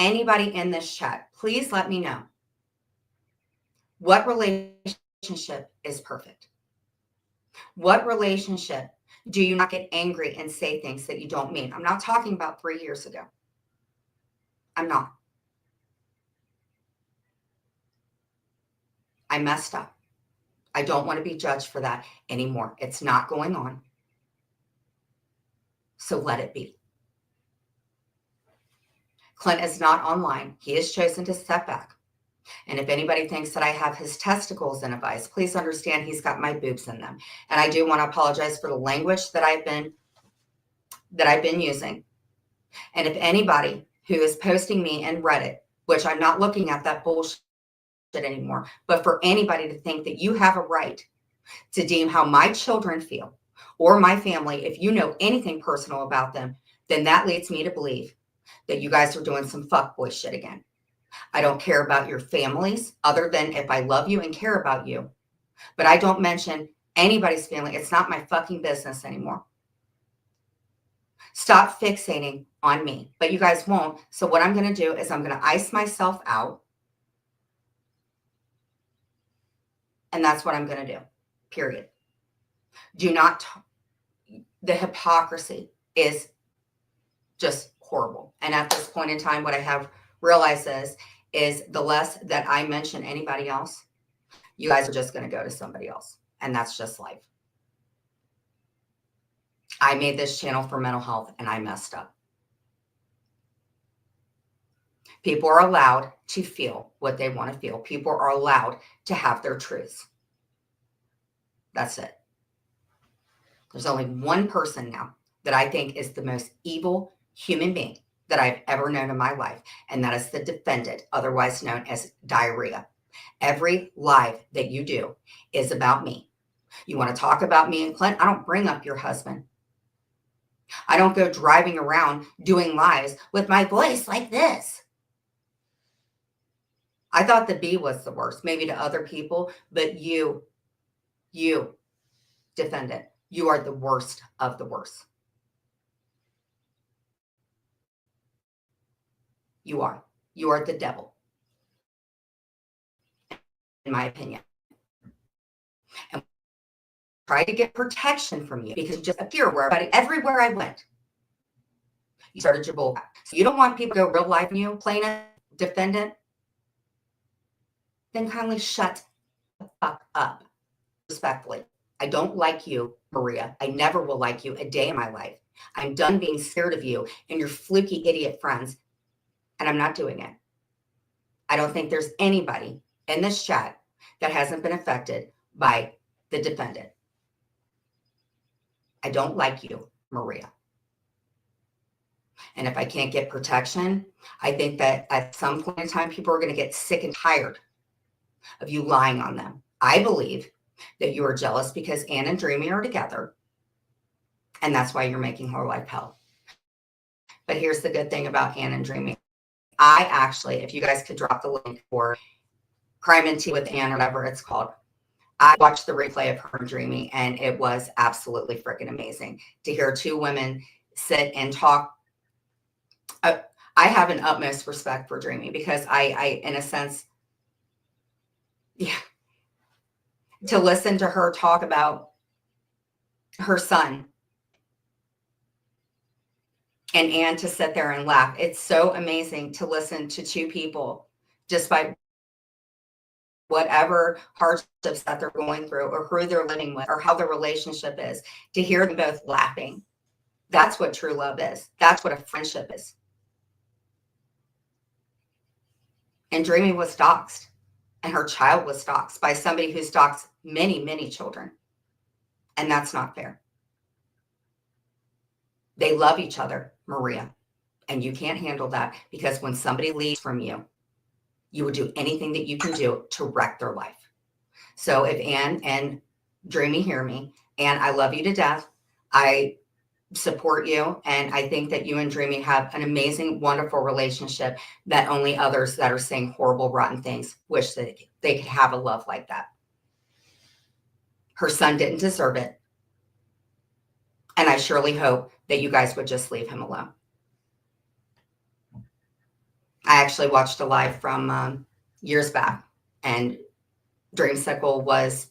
anybody in this chat, please let me know what relationship is perfect. What relationship do you not get angry and say things that you don't mean? I'm not talking about 3 years ago. I'm not. I messed up. I don't want to be judged for that anymore. It's not going on. So let it be. Clint is not online. He has chosen to step back. And if anybody thinks that I have his testicles in a vice, please understand he's got my boobs in them. And I do want to apologize for the language that I've been using. And if anybody who is posting me in Reddit, which I'm not looking at that bullshit anymore, but for anybody to think that you have a right to deem how my children feel or my family, if you know anything personal about them, then that leads me to believe that you guys are doing some fuckboy shit again. I don't care about your families other than if I love you and care about you, but I don't mention anybody's family. It's not my fucking business anymore. Stop fixating on me, but you guys won't. So what I'm going to do is I'm going to ice myself out. And that's what I'm going to do, period. Do not, the hypocrisy is just horrible. And at this point in time, what I have realized is the less that I mention anybody else, you guys are just going to go to somebody else. And that's just life. I made this channel for mental health and I messed up. People are allowed to feel what they want to feel. People are allowed to have their truths. That's it. There's only one person now that I think is the most evil human being that I've ever known in my life, and that is the defendant, otherwise known as Diarrhea. Every live that you do is about me. You want to talk about me and Clint? I don't bring up your husband. I don't go driving around doing lives with my voice like this. I thought the B was the worst, maybe to other people, but you, defendant, you are the worst of the worst. You are. You are the devil, in my opinion. And try to get protection from you because you just appear everywhere I went. You started your bull. So you don't want people to go real life on you, plaintiff, defendant, then kindly shut the fuck up. Respectfully. I don't like you, Maria. I never will like you a day in my life. I'm done being scared of you and your fluky idiot friends, and I'm not doing it. I don't think there's anybody in this chat that hasn't been affected by the defendant. I don't like you, Maria. And if I can't get protection, I think that at some point in time, people are going to get sick and tired of you lying on them. I believe that you are jealous because Ann and Dreamy are together. And that's why you're making her life hell. But here's the good thing about Ann and Dreamy. I actually, if you guys could drop the link for Crime and Tea with Ann, whatever it's called, I watched the replay of her and Dreamy, and it was absolutely freaking amazing to hear two women sit and talk. I have an utmost respect for Dreamy because I in a sense, yeah, to listen to her talk about her son and Ann to sit there and laugh. It's so amazing to listen to two people, despite whatever hardships that they're going through or who they're living with or how their relationship is, to hear them both laughing. That's what true love is. That's what a friendship is. And Dreamy was doxxed, and her child was doxxed by somebody who's doxxed many, many children. And that's not fair. They love each other, Maria, and you can't handle that because when somebody leaves from you, you would do anything that you can do to wreck their life. So if Ann and Dreamy hear me, and I love you to death, I support you, and I think that you and Dreamy have an amazing, wonderful relationship that only others that are saying horrible, rotten things wish that they could have a love like that. Her son didn't deserve it. And I surely hope that you guys would just leave him alone. I actually watched a live from years back, and Dreamsicle was,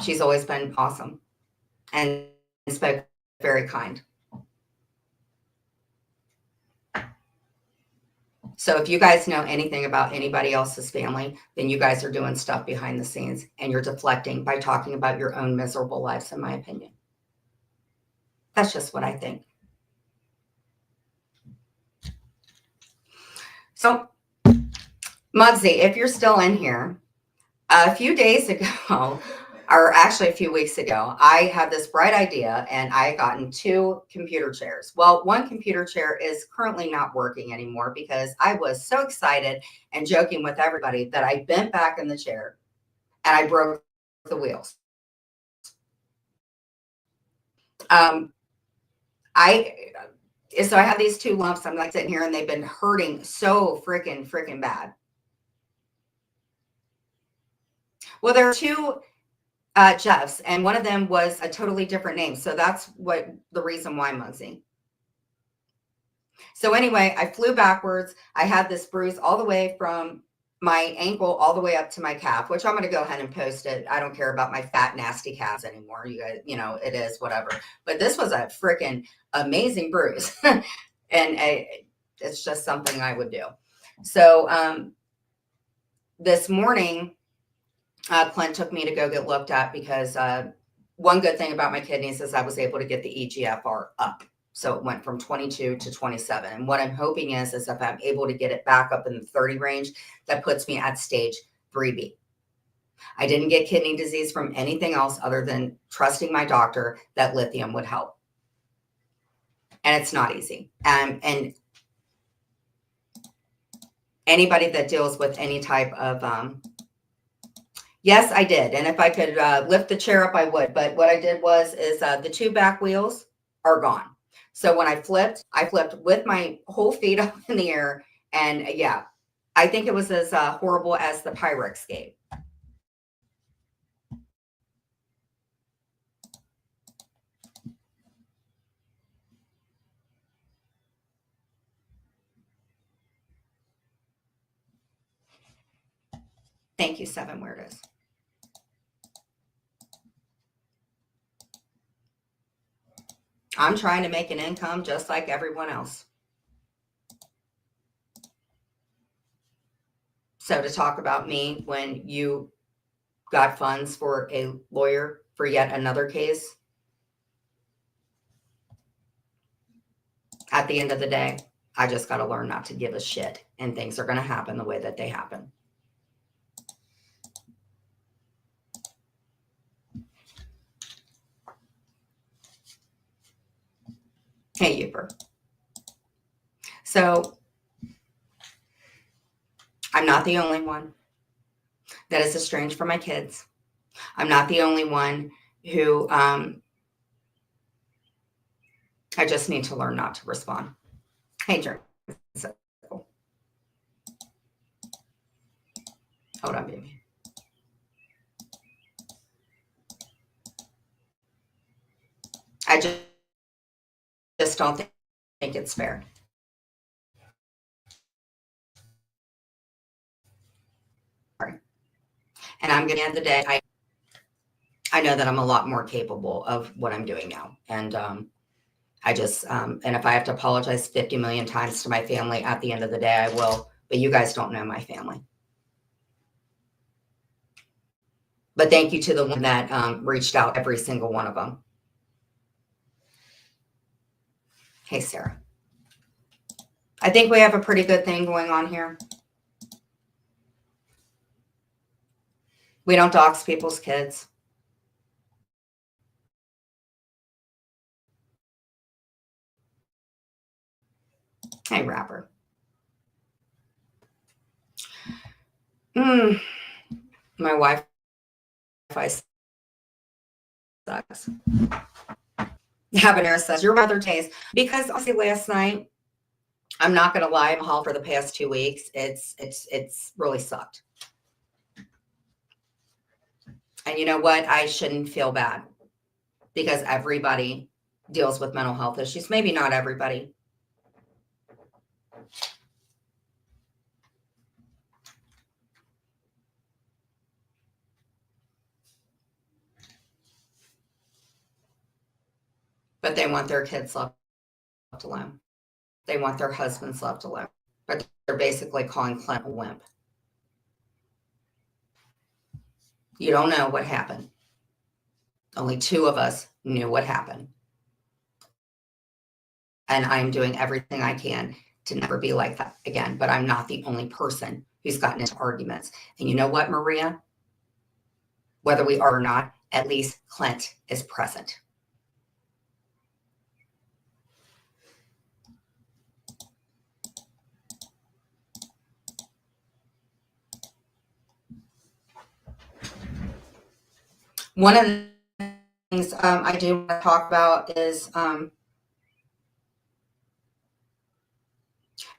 she's always been awesome and spoke very kind. So if you guys know anything about anybody else's family, then you guys are doing stuff behind the scenes and you're deflecting by talking about your own miserable lives, in my opinion. That's just what I think. So, Muggsy, if you're still in here, a few days ago, or actually a few weeks ago, I had this bright idea and I had gotten 2 computer chairs. Well, one computer chair is currently not working anymore because I was so excited and joking with everybody that I bent back in the chair and I broke the wheels. Um, so I have these 2 lumps. I'm like sitting here and they've been hurting so freaking bad. Well, there are 2 Jeffs, and one of them was a totally different name. So that's what the reason why, Muggsy. So anyway, I flew backwards. I had this bruise all the way from my ankle all the way up to my calf, which I'm going to go ahead and post it. I don't care about my fat, nasty calves anymore. You guys, you know, it is whatever. But this was a freaking amazing bruise. And it's just something I would do. So this morning, Clint took me to go get looked at because one good thing about my kidneys is I was able to get the EGFR up. So it went from 22 to 27. And what I'm hoping is if I'm able to get it back up in the 30 range, that puts me at stage 3B. I didn't get kidney disease from anything else other than trusting my doctor that lithium would help. And it's not easy. And anybody that deals with any type of, yes, I did. And if I could lift the chair up, I would. But what I did is the 2 back wheels are gone. So when I flipped with my whole feet up in the air. And yeah, I think it was as horrible as the Pyrex game. Thank you, 7 Weirdos. I'm trying to make an income just like everyone else. So to talk about me when you got funds for a lawyer for yet another case, at the end of the day, I just got to learn not to give a shit, and things are going to happen the way that they happen. Hey, Youper. So I'm not the only one that is estranged from my kids. I'm not the only one who I just need to learn not to respond. Hey, Jerry. Hold on, baby. I just don't think it's fair. And I'm going to end the day. I know that I'm a lot more capable of what I'm doing now. And I just, and if I have to apologize 50 million times to my family at the end of the day, I will. But you guys don't know my family. But thank you to the one that reached out, every single one of them. Hey, Sarah. I think we have a pretty good thing going on here. We don't dox people's kids. Hey, rapper. My Wi-Fi sucks. Habanero says, your mother tastes. Because honestly, last night, I'm not going to lie, Mahal, for the past 2 weeks, it's really sucked. And you know what? I shouldn't feel bad because everybody deals with mental health issues. Maybe not everybody. but they want their kids left alone. They want their husbands left alone. But they're basically calling Clint a wimp. You don't know what happened. Only 2 of us knew what happened. And I'm doing everything I can to never be like that again. But I'm not the only person who's gotten into arguments. And you know what, Maria? Whether we are or not, at least Clint is present. One of the things I do want to talk about is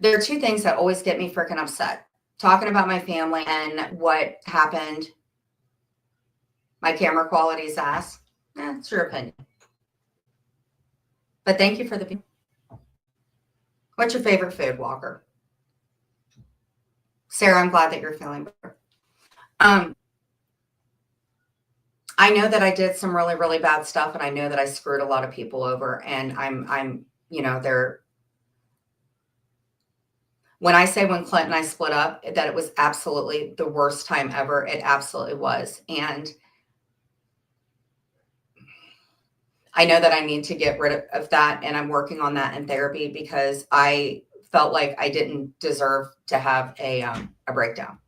there are 2 things that always get me freaking upset. Talking about my family and what happened. My camera quality's ass. It's your opinion. But thank you for the. What's your favorite food, Walker? Sarah, I'm glad that you're feeling better. I know that I did some really, really bad stuff, and I know that I screwed a lot of people over, and I'm, they're, when I say when Clint and I split up, that it was absolutely the worst time ever. It absolutely was. And I know that I need to get rid of that, and I'm working on that in therapy because I felt like I didn't deserve to have a breakdown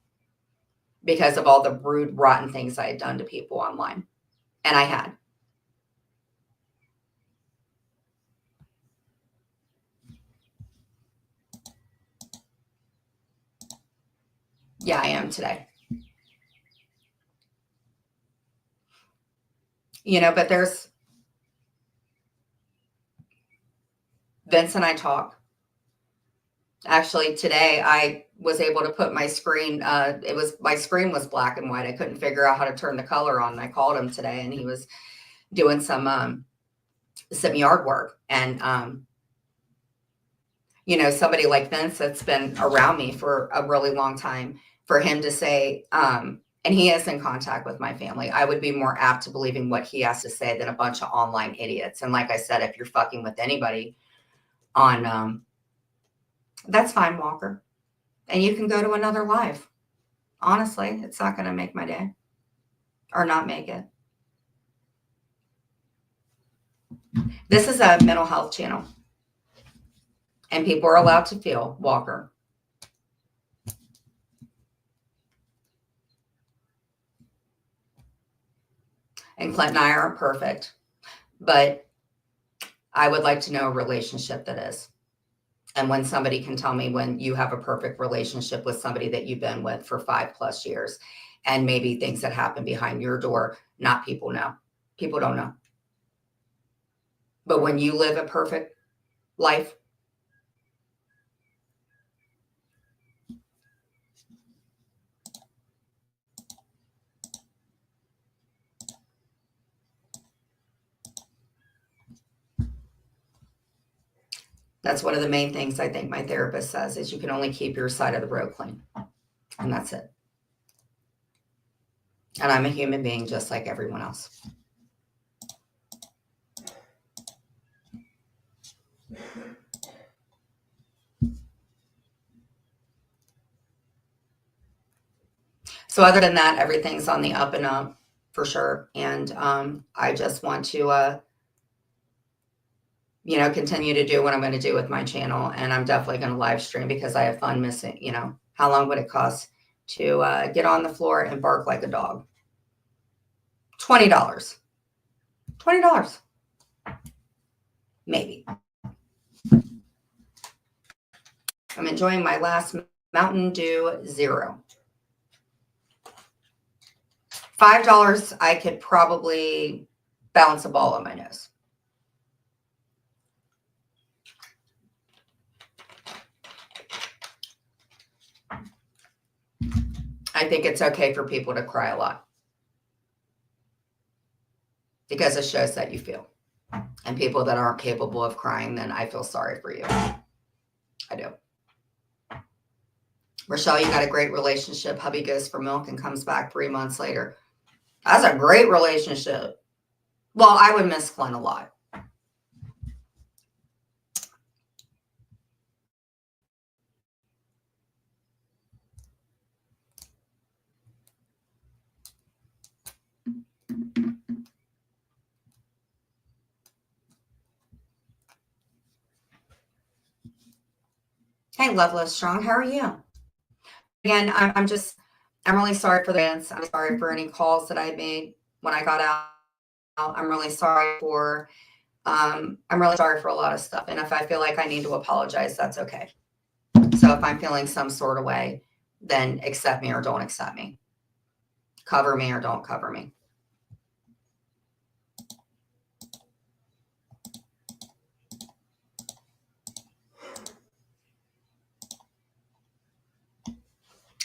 because of all the rude, rotten things I had done to people online. And I had. Yeah, I am today. But there's Vince and I talk. Actually, today I was able to put my screen, my screen was black and white. I couldn't figure out how to turn the color on. And I called him today and he was doing some yard work. And, somebody like Vince that's been around me for a really long time, for him to say, and he is in contact with my family, I would be more apt to believing what he has to say than a bunch of online idiots. And like I said, if you're fucking with anybody on, that's fine, Walker. And you can go to another live. Honestly, it's not going to make my day or not make it. This is a mental health channel. And people are allowed to feel, Walker. And Clint and I aren't perfect. But I would like to know a relationship that is. And when somebody can tell me when you have a perfect relationship with somebody that you've been with for 5+ years, and maybe things that happen behind your door, not people know. People don't know. But when you live a perfect life, that's one of the main things I think my therapist says is you can only keep your side of the road clean. And that's it. And I'm a human being just like everyone else. So other than that, everything's on the up and up for sure. And I just want to, continue to do what I'm going to do with my channel. And I'm definitely going to live stream because I have fun missing, how long would it cost to get on the floor and bark like a dog? $20. $20. Maybe. I'm enjoying my last Mountain Dew Zero. $5, I could probably balance a ball on my nose. I think it's okay for people to cry a lot because it shows that you feel. And people that aren't capable of crying, then I feel sorry for you. I do. Rochelle, you got a great relationship. Hubby goes for milk and comes back 3 months later. That's a great relationship. Well, I would miss Clint a lot. Hey, Loveless Strong, how are you? Again, I'm really sorry for the dance. I'm sorry for any calls that I made when I got out. I'm really sorry for, I'm really sorry for a lot of stuff. And if I feel like I need to apologize, that's okay. So if I'm feeling some sort of way, then accept me or don't accept me. Cover me or don't cover me.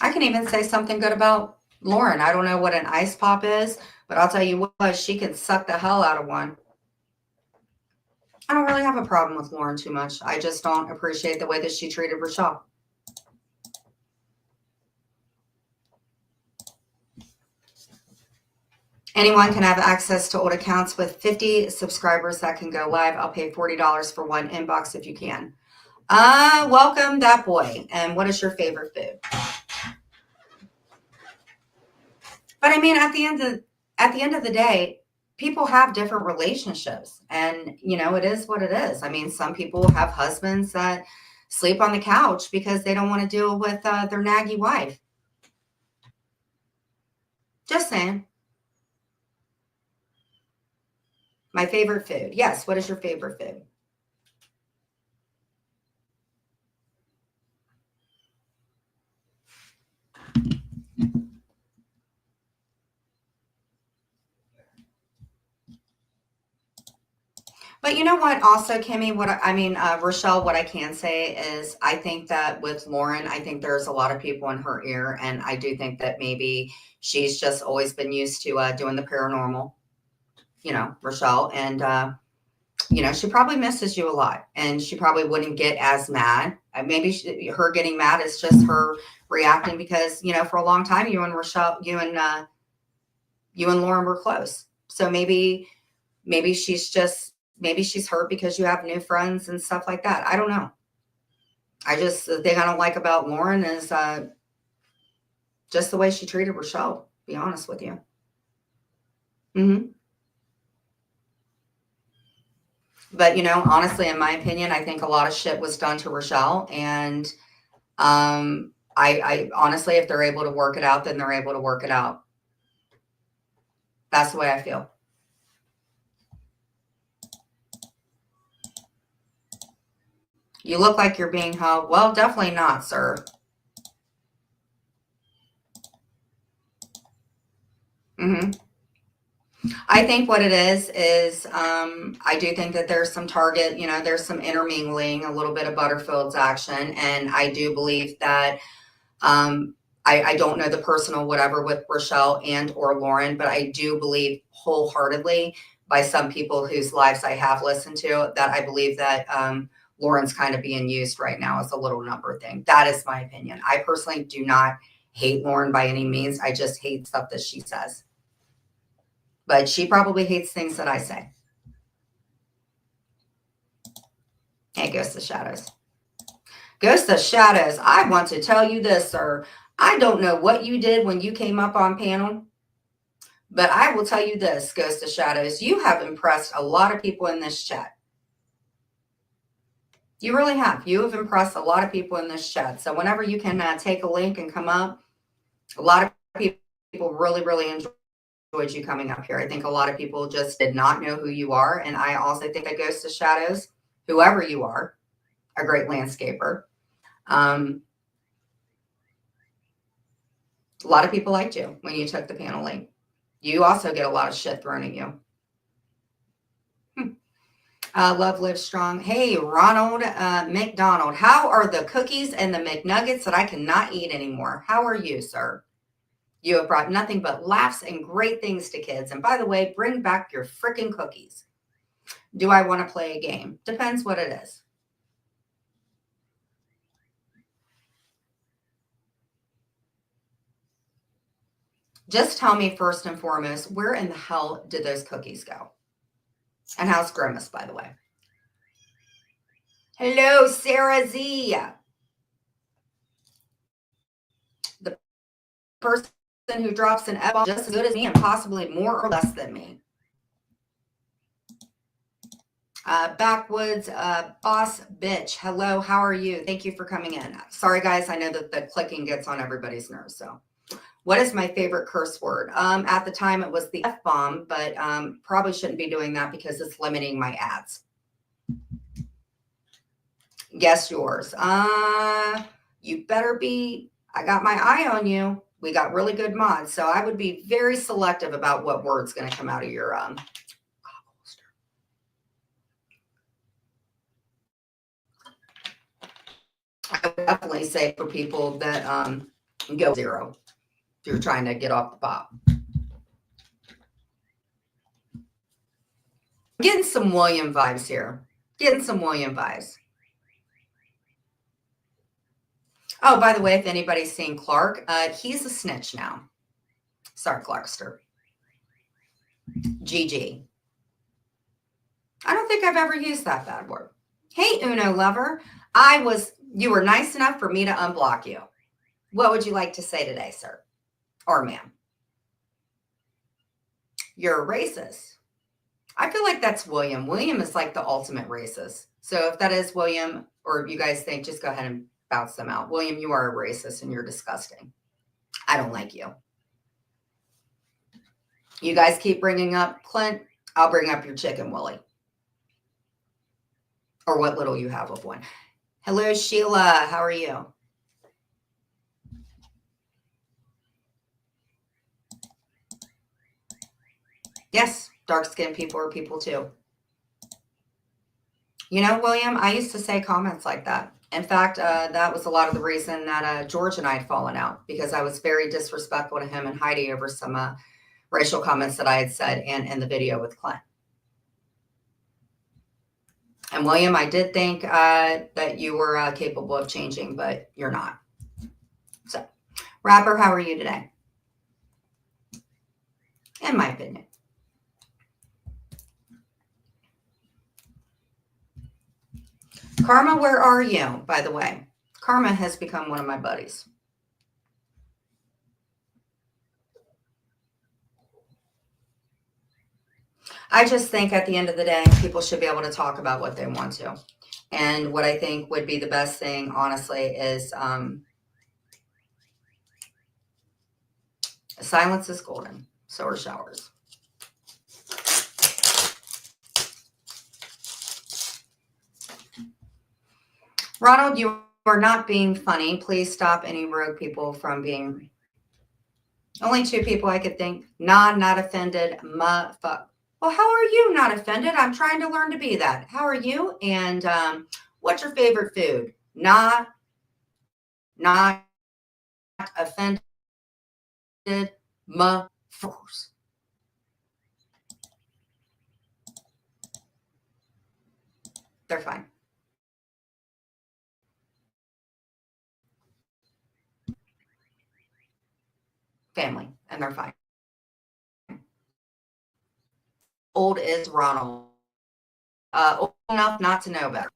I can even say something good about Lauren. I don't know what an ice pop is, but I'll tell you what, she can suck the hell out of one. I don't really have a problem with Lauren too much. I just don't appreciate the way that she treated Rochelle. Anyone can have access to old accounts with 50 subscribers that can go live. I'll pay $40 for one inbox if you can. Welcome that boy. And what is your favorite food? But I mean, at the end of the day, people have different relationships, and it is what it is. I mean, some people have husbands that sleep on the couch because they don't want to deal with their naggy wife. Just saying. My favorite food. Yes. What is your favorite food? But you know what? Also, Kimmy, Rochelle, what I can say is I think that with Lauren, I think there's a lot of people in her ear. And I do think that maybe she's just always been used to doing the paranormal, Rochelle. And, she probably misses you a lot, and she probably wouldn't get as mad. Maybe her getting mad is just her reacting because, for a long time, you and Rochelle, you and Lauren were close. So maybe she's hurt because you have new friends and stuff like that. I don't know. The thing I don't like about Lauren is just the way she treated Rochelle, to be honest with you. But, honestly, in my opinion, I think a lot of shit was done to Rochelle. And I honestly, if they're able to work it out, then they're able to work it out. That's the way I feel. You look like you're being held. Well, definitely not, sir. I think what it is I do think that there's some target, there's some intermingling, a little bit of Butterfield's action. And I do believe that I don't know the personal whatever with Rochelle and or Lauren, but I do believe wholeheartedly by some people whose lives I have listened to that I believe that Lauren's kind of being used right now as a little number thing. That is my opinion. I personally do not hate Lauren by any means. I just hate stuff that she says. But she probably hates things that I say. Hey, Ghost of Shadows. Ghost of Shadows, I want to tell you this, sir. I don't know what you did when you came up on panel, but I will tell you this, Ghost of Shadows. You have impressed a lot of people in this chat. You really have. You have impressed a lot of people in this chat. So whenever you can take a link and come up, a lot of people really, really enjoyed you coming up here. I think a lot of people just did not know who you are. And I also think that Ghost of Shadows, whoever you are, a great landscaper. A lot of people liked you when you took the panel link. You also get a lot of shit thrown at you. Love Live Strong. Hey, Ronald McDonald. How are the cookies and the McNuggets that I cannot eat anymore? How are you, sir? You have brought nothing but laughs and great things to kids. And by the way, bring back your freaking cookies. Do I want to play a game? Depends what it is. Just tell me first and foremost, where in the hell did those cookies go? And how's Grimace, by the way? Hello, Sarah Z. The person who drops an F-bomb just as good as me and possibly more or less than me. Backwoods Boss Bitch. Hello, how are you? Thank you for coming in. Sorry, guys. I know that the clicking gets on everybody's nerves. So, what is my favorite curse word? At the time, it was the F-bomb, but probably shouldn't be doing that because it's limiting my ads. Guess yours. You better be. I got my eye on you. We got really good mods, so I would be very selective about what word's going to come out of your I would definitely say for people that go 0 if you're trying to get off the pop. Getting some William vibes here. Getting some William vibes. Oh, by the way, if anybody's seen Clark, he's a snitch now. Sorry, Clarkster. GG. I don't think I've ever used that bad word. Hey, Uno lover. You were nice enough for me to unblock you. What would you like to say today, sir? Or ma'am? You're a racist. I feel like that's William. William is like the ultimate racist. So if that is William, or if you guys think, just go ahead and bounce them out. William, you are a racist and you're disgusting. I don't like you. You guys keep bringing up Clint, I'll bring up your chicken Willie. Or what little you have of one. Hello, Sheila. How are you? Yes, dark-skinned people are people too. You know, William, I used to say comments like that. In fact, that was a lot of the reason that George and I had fallen out, because I was very disrespectful to him and Heidi over some racial comments that I had said in the video with Clint. And William, I did think that you were capable of changing, but you're not. So, Rapper, how are you today? In my opinion. Karma, where are you, by the way? Karma has become one of my buddies. I just think at the end of the day, people should be able to talk about what they want to. And what I think would be the best thing, honestly, is silence is golden. So are showers. Ronald, you are not being funny. Please stop any rogue people from being. Only 2 people I could think. Nah, not offended. Fuck. Well, how are you not offended? I'm trying to learn to be that. How are you? And what's your favorite food? Not offended. Force. They're fine. Family, and they're fine. Old is Ronald. Old enough not to know better.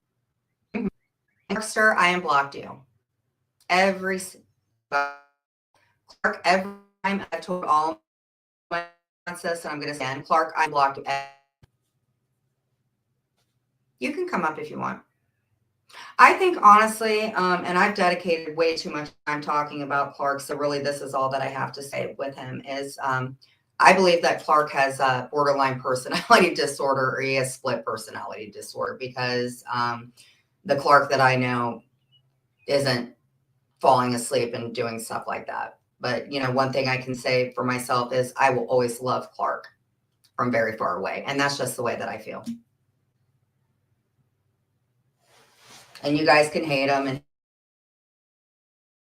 Sir, I unblocked you. Every Clark, every time I've told all my princess, and I'm going to stand. Clark, I blocked you. You can come up if you want. I think honestly, and I've dedicated way too much time talking about Clark, so really this is all that I have to say with him is I believe that Clark has a borderline personality disorder, or he has split personality disorder, because the Clark that I know isn't falling asleep and doing stuff like that. But, you know, one thing I can say for myself is I will always love Clark from very far away. And that's just the way that I feel. And you guys can hate him, and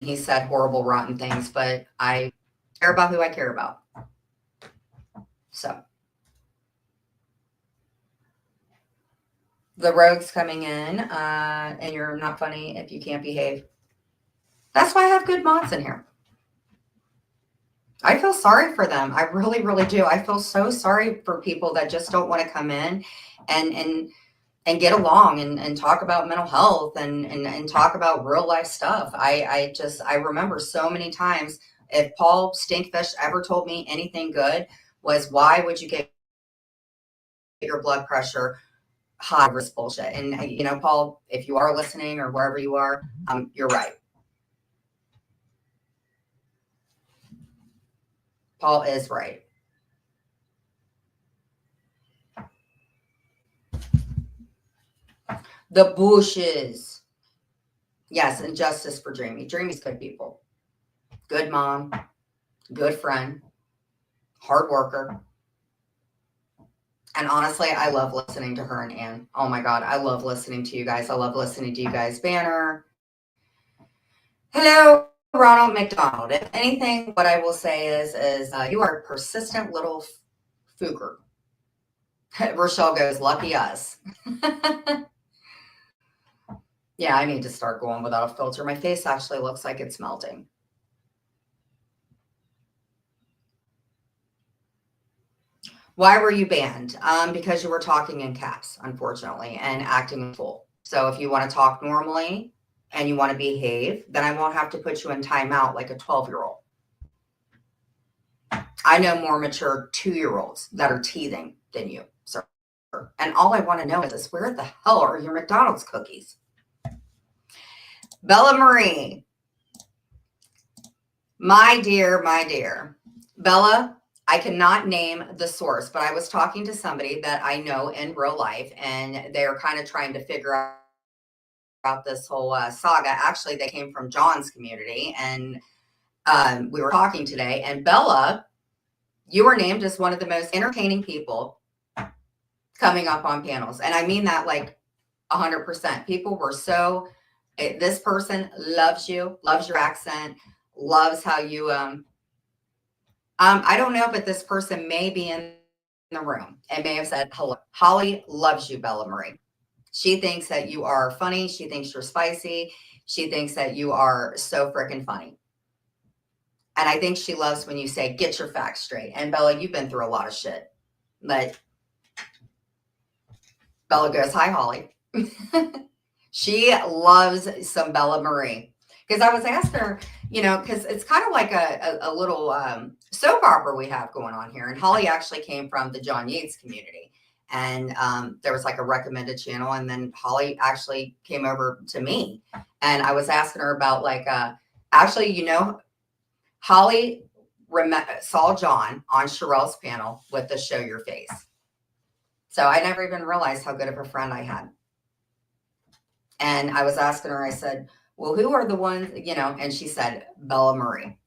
he said horrible, rotten things, but I care about who I care about. So the rogues coming in, and you're not funny if you can't behave. That's why I have good mods in here. I feel sorry for them. I really, really do. I feel so sorry for people that just don't want to come in and get along and talk about mental health and talk about real life stuff. I remember so many times, if Paul Stinkfish ever told me anything good, was why would you get your blood pressure high risk bullshit. And, Paul, if you are listening or wherever you are, you're right. Paul is right. The Bushes. Yes, and justice for Dreamy. Dreamy's good people. Good mom. Good friend. Hard worker. And honestly, I love listening to her and Ann. Oh my God, I love listening to you guys. I love listening to you guys. Banner. Hello, Ronald McDonald. If anything, what I will say is you are a persistent little fooker. Rochelle goes, lucky us. Yeah, I need to start going without a filter. My face actually looks like it's melting. Why were you banned? Because you were talking in caps, unfortunately, and acting a fool. So if you want to talk normally and you want to behave, then I won't have to put you in timeout like a 12-year-old. I know more mature 2-year-olds that are teething than you, sir. And all I want to know is where the hell are your McDonald's cookies? Bella Marie. My dear. Bella, I cannot name the source, but I was talking to somebody that I know in real life, and they're kind of trying to figure out this whole saga. Actually, they came from John's community, and we were talking today. And Bella, you were named as one of the most entertaining people coming up on panels. And I mean that like 100%. People were so, this person loves you, loves your accent, loves how you, I don't know, but this person may be in the room and may have said, hello. Holly loves you, Bella Marie. She thinks that you are funny. She thinks you're spicy. She thinks that you are so freaking funny. And I think she loves when you say, get your facts straight. And Bella, you've been through a lot of shit. But Bella goes, hi, Holly. She loves some Bella Marie. Because I was asking her, because it's kind of like a little soap opera we have going on here. And Holly actually came from the John Yates community. And there was like a recommended channel. And then Holly actually came over to me. And I was asking her about Holly saw John on Sherelle's panel with the Show Your Face. So I never even realized how good of a friend I had. And I was asking her, I said, well, who are the ones, and she said, Bella Marie.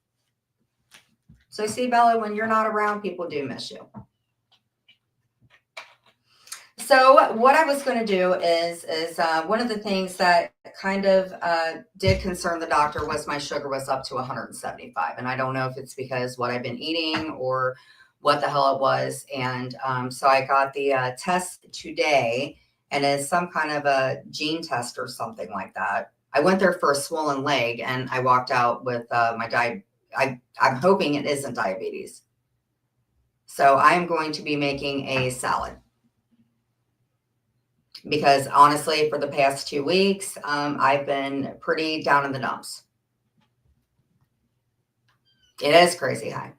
So see, Bella, when you're not around, people do miss you. So what I was going to do is one of the things that kind of did concern the doctor was my sugar was up to 175. And I don't know if it's because what I've been eating or what the hell it was. And so I got the test today, and it's some kind of a gene test or something like that. I went there for a swollen leg, and I walked out with my I'm hoping it isn't diabetes. So I am going to be making a salad. Because honestly, for the past 2 weeks, I've been pretty down in the dumps. It is crazy high.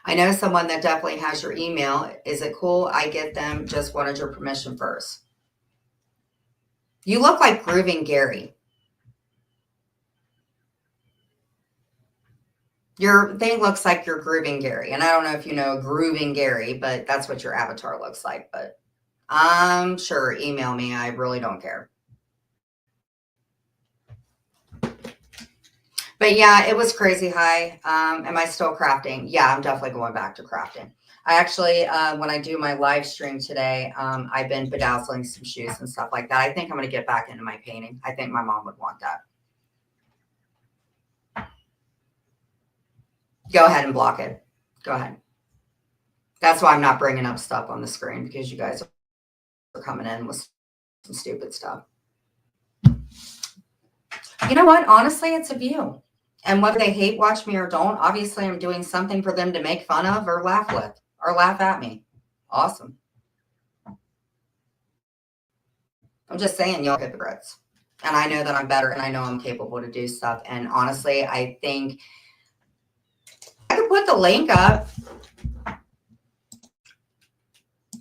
I know someone that definitely has your email. Is it cool? I get them. Just wanted your permission first. You look like Grooving Gary. Your thing looks like you're Grooving Gary. And I don't know if you know Grooving Gary, but that's what your avatar looks like. But I'm sure, email me. I really don't care. But yeah, it was crazy high. Am I still crafting? Yeah, I'm definitely going back to crafting. I actually, when I do my live stream today, I've been bedazzling some shoes and stuff like that. I think I'm going to get back into my painting. I think my mom would want that. Go ahead and block it. Go ahead. That's why I'm not bringing up stuff on the screen, because you guys are coming in with some stupid stuff. You know what? Honestly, it's a view. And whether they hate watch me or don't, obviously I'm doing something for them to make fun of or laugh with or laugh at me. Awesome. I'm just saying, y'all hypocrites. And I know that I'm better, and I know I'm capable to do stuff. And honestly, I think I could put the link up.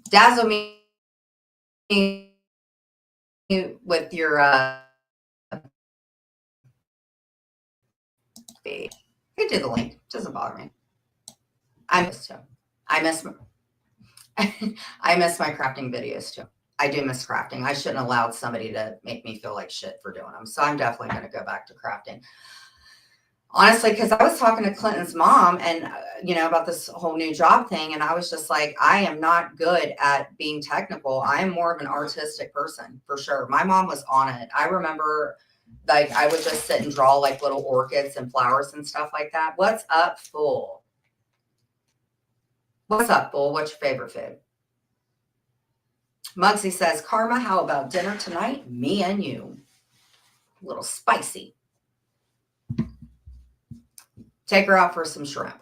Dazzle me with your feed. I do the link. Doesn't bother me. I miss too. I miss I miss my crafting videos too. I do miss crafting. I shouldn't have allowed somebody to make me feel like shit for doing them. So I'm definitely going to go back to crafting. Honestly, because I was talking to Clinton's mom and, about this whole new job thing. And I was just like, I am not good at being technical. I am more of an artistic person for sure. My mom was on it. I remember like I would just sit and draw like little orchids and flowers and stuff like that. What's up, Fool? What's up, Fool? What's your favorite food? Muggsy says, Karma, how about dinner tonight? Me and you. A little spicy. Take her out for some shrimp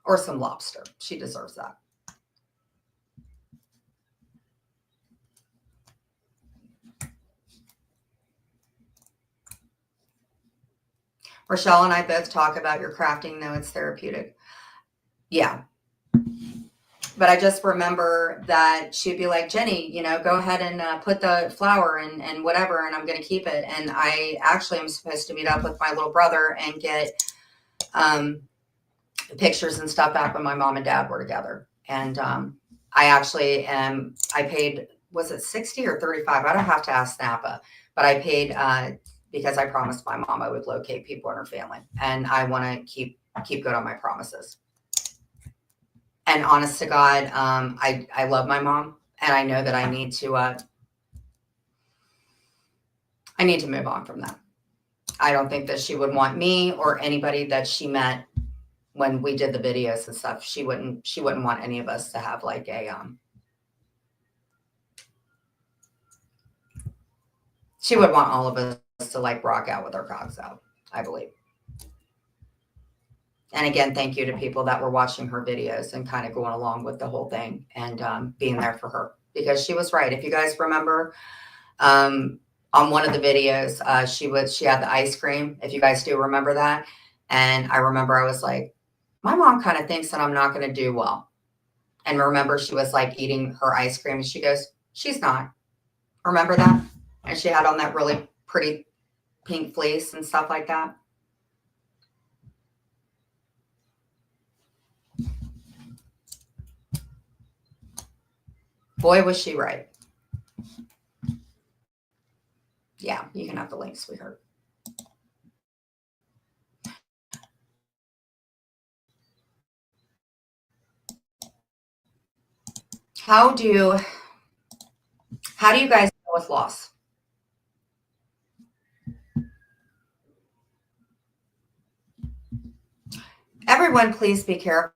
or some lobster. She deserves that. Rochelle and I both talk about your crafting, though it's therapeutic. Yeah. But I just remember that she'd be like, Jenny, go ahead and put the flower and whatever, and I'm going to keep it. And I actually am supposed to meet up with my little brother and get pictures and stuff back when my mom and dad were together. And I actually I paid, was it 60 or 35? I don't have to ask Snappa, but I paid because I promised my mom I would locate people in her family. And I want to keep good on my promises. And honest to God, I love my mom, and I know that I need to move on from that. I don't think that she would want me or anybody that she met when we did the videos and stuff. She wouldn't want any of us to have like a she would want all of us to like rock out with our cocks out, I believe. And again, thank you to people that were watching her videos and kind of going along with the whole thing and being there for her, because she was right. If you guys remember, on one of the videos, she had the ice cream. If you guys do remember that. And I remember I was like, my mom kind of thinks that I'm not going to do well. And remember, she was like eating her ice cream and she goes, she's not. Remember that? And she had on that really pretty pink fleece and stuff like that. Boy, was she right. Yeah, you can have the link, sweetheart. How do you guys deal with loss? Everyone, please be careful.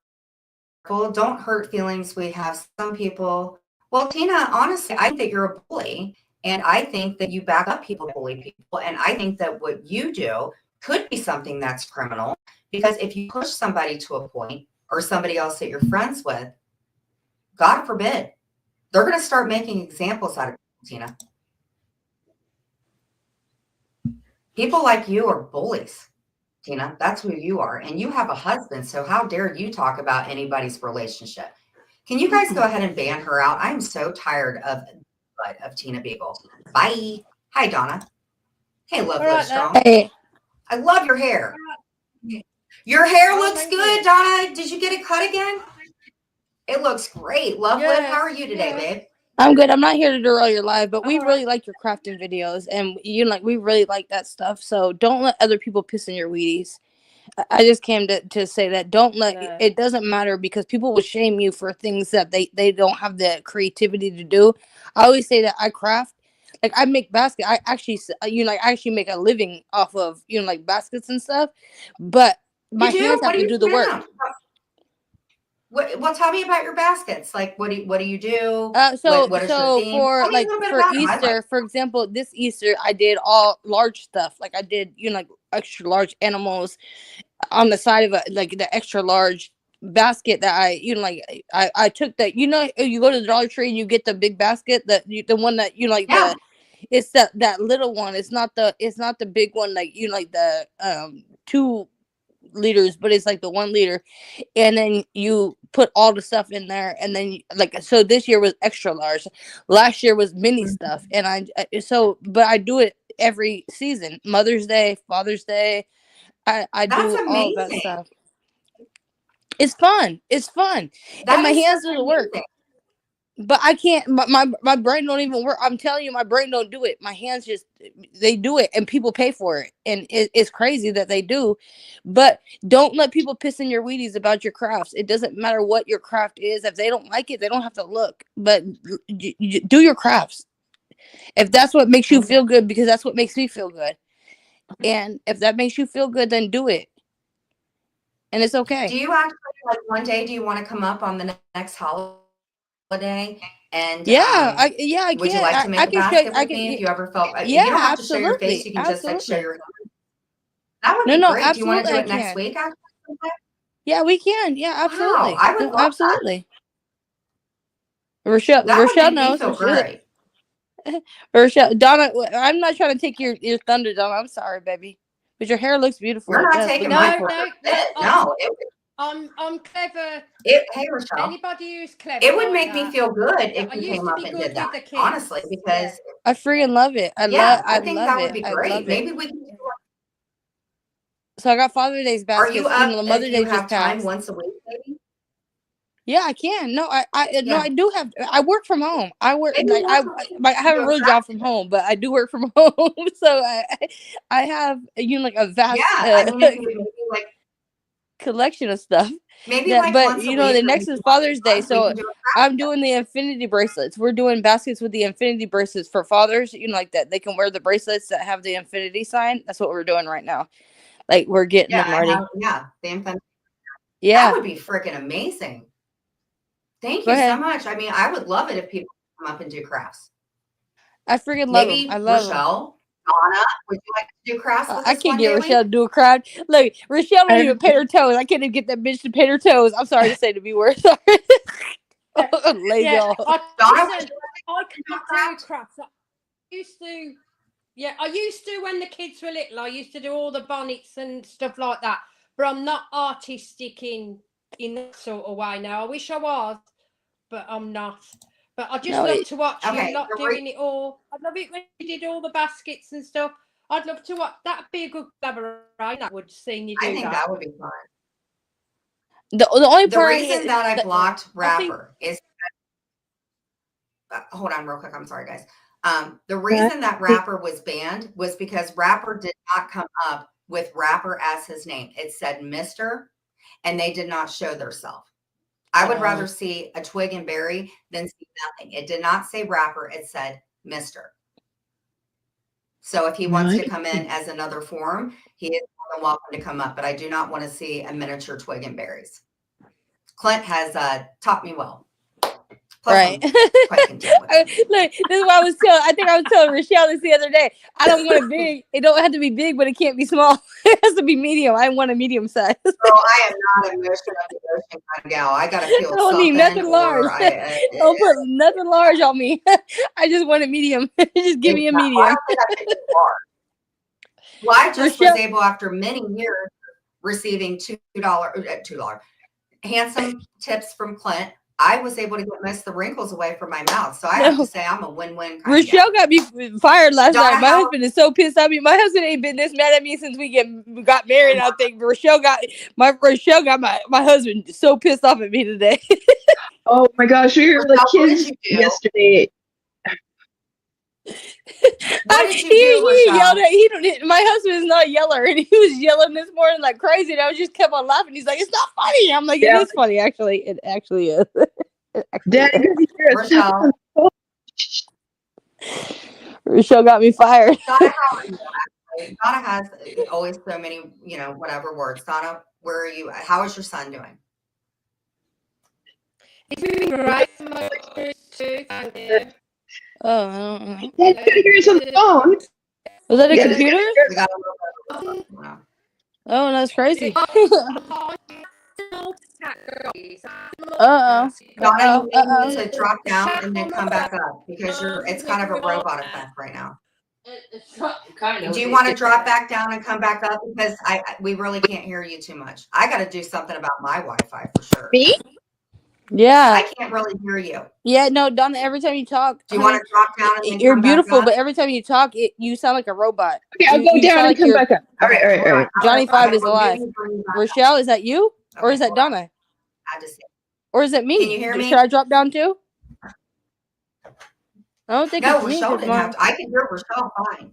Don't hurt feelings. We have some people. Well, Tina, honestly, I think that you're a bully, and I think that you back up people to bully people. And I think that what you do could be something that's criminal, because if you push somebody to a point, or somebody else that you're friends with, God forbid, they're going to start making examples out of you, Tina. People like you are bullies, Tina. That's who you are. And you have a husband. So how dare you talk about anybody's relationship? Can you guys go ahead and ban her out? I'm so tired of Tina Beagle. Bye. Hi, Donna. Hey, Love Live Strong. Hey. I love your hair. Your hair looks good, Donna. Did you get it cut again? It looks great. Love Live, how are you today, babe? I'm good. I'm not here to derail your life, but we really like your crafting videos, and we really like that stuff. So don't let other people piss in your Wheaties. I just came to say that don't let it doesn't matter, because people will shame you for things that they don't have the creativity to do. I always say that I craft, like I make baskets. I actually I actually make a living off of like baskets and stuff, but my hands have to do the work. Well, tell me about your baskets. Like, what do you do? So what is your theme? for Easter, for example, this Easter I did all large stuff. Like I did, like extra large animals on the side of the extra large basket that I took that, you go to the Dollar Tree and you get the big basket, the one that it's that little one. It's not the big one, like the two liters, but it's like the 1 liter, and then you put all the stuff in there, and then so this year was extra large, last year was mini stuff, and but I do it every season, Mother's Day, Father's Day, I That's do all of that amazing. stuff. It's fun, and my hands do the work. Amazing. But I can't. My brain don't even work. I'm telling you, my brain don't do it. My hands just they do it, and people pay for it, and it's crazy that they do. But don't let people piss in your Wheaties about your crafts. It doesn't matter what your craft is. If they don't like it, they don't have to look. But you do your crafts. If that's what makes you feel good, because that's what makes me feel good. And if that makes you feel good, then do it. And it's okay. Do you actually, like, one day, do you want to come up on the next holiday? And I would can. you like to make I a can basket show, with me if you ever felt like yeah, you don't have to absolutely, show your face, you can just like show your hand. That would No, be no, great. Do you want to do absolutely, it I next can. week? Actually? Yeah, we can. Yeah, absolutely. Wow, I would No, love absolutely. Rochelle, that. That would Rochelle make me knows. feel great. Rochelle, Donna, I'm not trying to take your thunder, Donna. I'm sorry, baby, but your hair looks beautiful. You're It not does. taking Look my beautiful. no. I'm clever. Hey, Rochelle. Anybody who's clever. It would like make me that. feel good Yeah, if I you used came to up be and good did that. with the kids. Honestly, because I freaking love it. I think love that it. would be I great. love it. Maybe we can do So I got Father's Day's Are baskets. you You up know, the if Mother's Day you just have time passed. once a week, maybe? Yeah, I can. No, no, Yeah. I do have. I work from home. I work Maybe like I once a week have do a a real job from home, but I do work from home. So I have like a vast Yeah, I mean, if you maybe like collection of stuff. maybe like But once a you know, week the or next maybe is once Father's a Day, month, we so can do a craft I'm doing the infinity bracelets. We're doing baskets with the infinity bracelets for fathers. You know, like that they can wear the bracelets that have the infinity sign. That's what we're doing right now. Like we're getting Yeah, them ready. the infinity. Yeah, That would be freaking amazing. Thank go you so ahead. much. I mean, I would love it if people come up and do crafts. I freaking love them. Maybe I love them. Rochelle, Donna, would you like to do crafts with I us can't one get day a Rochelle to week? do a crowd. Look, Rochelle don't even paint her toes. I can't even get that bitch to paint her toes. I'm sorry to say the B word. Sorry. Lazy Yeah, all. Donna, listen, I can't do crafts. I used to when the kids were little. I used to do all the bonnets and stuff like that. But I'm not artistic in that sort of way now. I wish I was, but I'm not. But I just love to watch you lot doing it all. I'd love it when you did all the baskets and stuff. I'd love to watch. That'd be a good collaboration. I would seeing you do I think that would be fun. The only The part reason that I blocked Rapper is hold on real quick. I'm sorry, guys. The reason that Rapper was banned was because Rapper did not come up with Rapper as his name. It said Mr. and they did not show their self. I would rather see a twig and berry than see nothing. It did not say Rapper. It said Mr. So if he wants to come in as another form, he is more than welcome to come up. But I do not want to see a miniature twig and berries. Clint has taught me well. Plus, right. I'm quite content with it. Look, this is what I think I was telling Rochelle this the other day. I don't want it big. It don't have to be big, but it can't be small. It has to be medium. I want a medium size. Girl, I am not a motion of the ocean kind of gal. I gotta feel I don't need nothing large. Don't put nothing large on me. I just want a medium. Just give me a medium. I don't think I can do large. Well, I just was able, after many years, receiving $2 handsome tips from Clint. I was able to get most of the wrinkles away from my mouth. So I have to say I'm a win-win. Rochelle got me fired last night. My husband is so pissed at me. My husband ain't been this mad at me since we got married. I think Rochelle got my husband so pissed off at me today. Oh my gosh, we were the kids yesterday. He yelled at my husband is not a yeller, and he was yelling this morning like crazy, and I just kept on laughing. He's like, "It's not funny." I'm like, "It is funny, actually. It actually is." Rochelle got me fired. Donna has always so many, whatever words. Donna, where are you? How is your son doing? He's doing great. Too. Thank you. Oh, I don't know. Dad could hear us on the phone. Was that a computer? Oh, that's crazy. Donna, you need to drop down and then come back up because it's kind of a robot effect right now. Do you want to drop back down and come back up? Because we really can't hear you too much. I got to do something about my Wi-Fi for sure. Me? Yeah. I can't really hear you. Yeah, no, Donna, every time you talk, Do you want to drop down and then you're come back beautiful, up? but every time you talk, you sound like a robot. Okay, I'll go down and come back up. All right. Johnny Five is alive. Rochelle, is that you? Or is that Donna? I just Or is it me? Can you hear me? Should I drop down too? I don't think No, it's me. Rochelle 'cause didn't have to. I can hear Rochelle fine.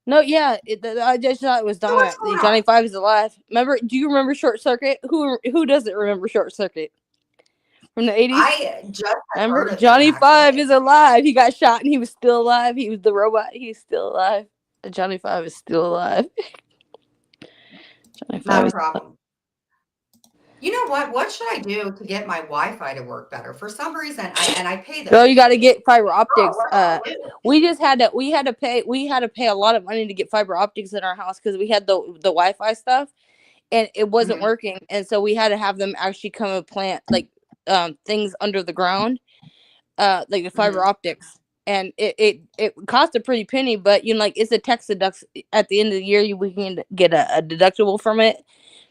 No, yeah, I just thought it was Donna. what's going on? Johnny Five is alive. Remember? Do you remember Short Circuit? Who doesn't remember Short Circuit from the 80s? I just had heard Remember? of them, Johnny Five actually. is alive. He got shot and he was still alive. He was the robot. He's still alive. Johnny Five is still alive. Johnny Five Not a is problem. You know what? What should I do to get my Wi-Fi to work better? For some reason, I pay this. Girl, you got to get fiber optics. Oh, We had to pay a lot of money to get fiber optics in our house because we had the Wi-Fi stuff, and it wasn't working, and so we had to have them actually come and plant like things under the ground, like the fiber optics, and it cost a pretty penny, but like it's a tax deduct at the end of the year. We can get a deductible from it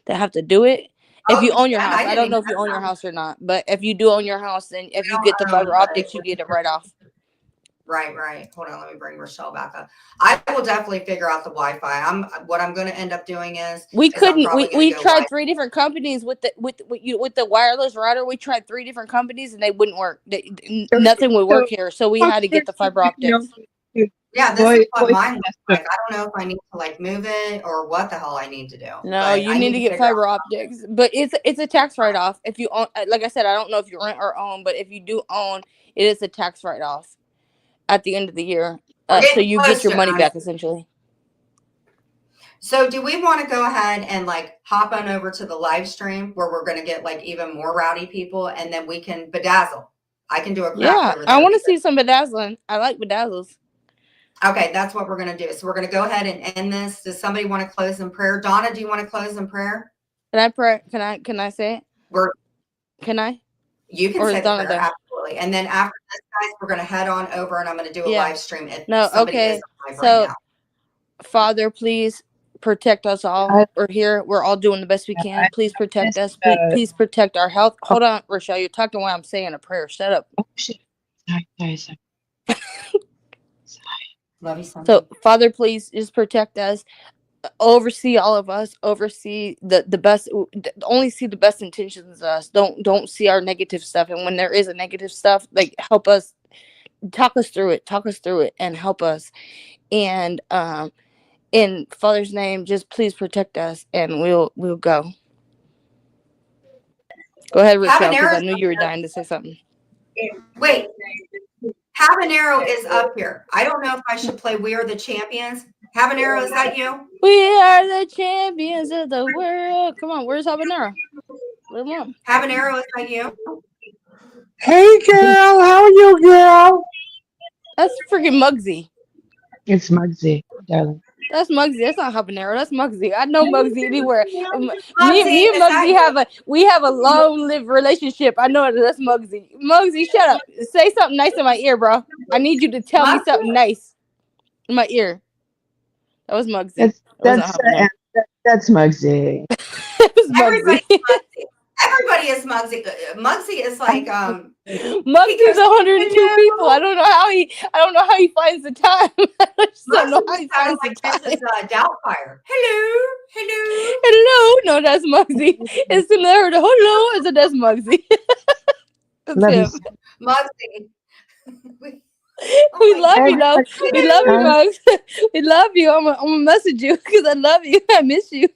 to have to do it. If you own your house, I don't know if you own your house or not, but if you do own your house, then if you get the fiber optics, you get it right off. Right. Hold on, let me bring Rochelle back up. I will definitely figure out the Wi-Fi. What I'm going to end up doing is we couldn't. We tried Wi-Fi. 3 different companies with the wireless router. We tried 3 different companies and they wouldn't work. Nothing would work here, so we had to get the fiber optics. Yeah, this is what mine looks like. I don't know if I need to like move it or what the hell I need to do. No, you need to get fiber optics, but it's a tax write-off if you own. Like I said, I don't know if you rent or own, but if you do own, it is a tax write-off at the end of the year, so you get your money back essentially. So do we want to go ahead and like hop on over to the live stream where we're going to get like even more rowdy people, and then we can bedazzle? I can do a craft over there. I want to see some bedazzling. I like bedazzles. Okay, that's what we're going to do. So we're going to go ahead and end this. Does somebody want to close in prayer? Donna, do you want to close in prayer? Can I pray? Can I say it? Can I? You can say the prayer, absolutely. And then after this, guys, we're going to head on over and I'm going to do a live stream. So Father, please protect us all. We're here. We're all doing the best we can. Please protect us. Please protect our health. Hold on, Rochelle. You're talking while I'm saying a prayer. Shut up. Oh, shit. Sorry. Love you so much. So, Father, please just protect us. Oversee all of us. Oversee the best. Only see the best intentions of us. Don't see our negative stuff. And when there is a negative stuff, like help us, talk us through it, and help us. And in Father's name, just please protect us, and we'll go. Go ahead, Rochelle, because I knew you were dying to say something. Wait. Habanero is up here. I don't know if I should play We Are the Champions. Habanero, is that you? We are the champions of the world. Come on, where's Habanero? Come on. Habanero, is that you? Hey, girl. How are you, girl? That's freaking Muggsy. It's Muggsy, darling. That's Muggsy. That's not Habanero. That's Muggsy. I know Muggsy anywhere. Me and Muggsy have a long-lived relationship. I know that's Muggsy. Muggsy, shut up. Say something nice in my ear, bro. I need you to tell me something nice in my ear. That was Muggsy. That's Muggsy. It was Muggsy. Everybody is Muggsy. Muggsy is like Muggsy's 102 people. I don't know how he finds the time. I just don't know how he finds the time. This is Doubtfire. Hello. No, that's Muggsy. It's similar to hello. So that's Muggsy. That's him. Muggsy. We love you, though. We love you, Mugs. We love you. I'm gonna message you because I love you. I miss you.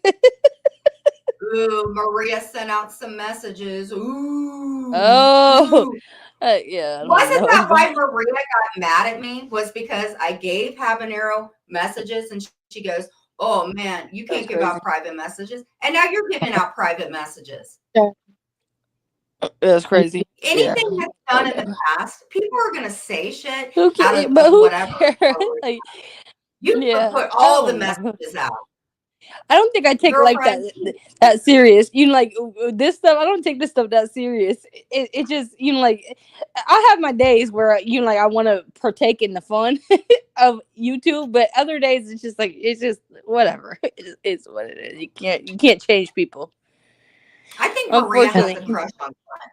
Ooh, Maria sent out some messages. Ooh. Oh. Yeah. Wasn't that why Maria got mad at me? Was because I gave Habanero messages and she goes, "Oh man, you can't give out private messages." And now you're giving out private messages. That's crazy. Anything that's done in the past, people are gonna say shit. Who cares? But who cares? Like, you can put all the messages out. I don't think I take life Girlfriend, that serious. You know, like this stuff. I don't take this stuff that serious. It just, you know, like I have my days where, you know, like I want to partake in the fun of YouTube, but other days it's just like it's just whatever. It's what it is. You can't change people. I think Maria has Unfortunately. a crush on Clint.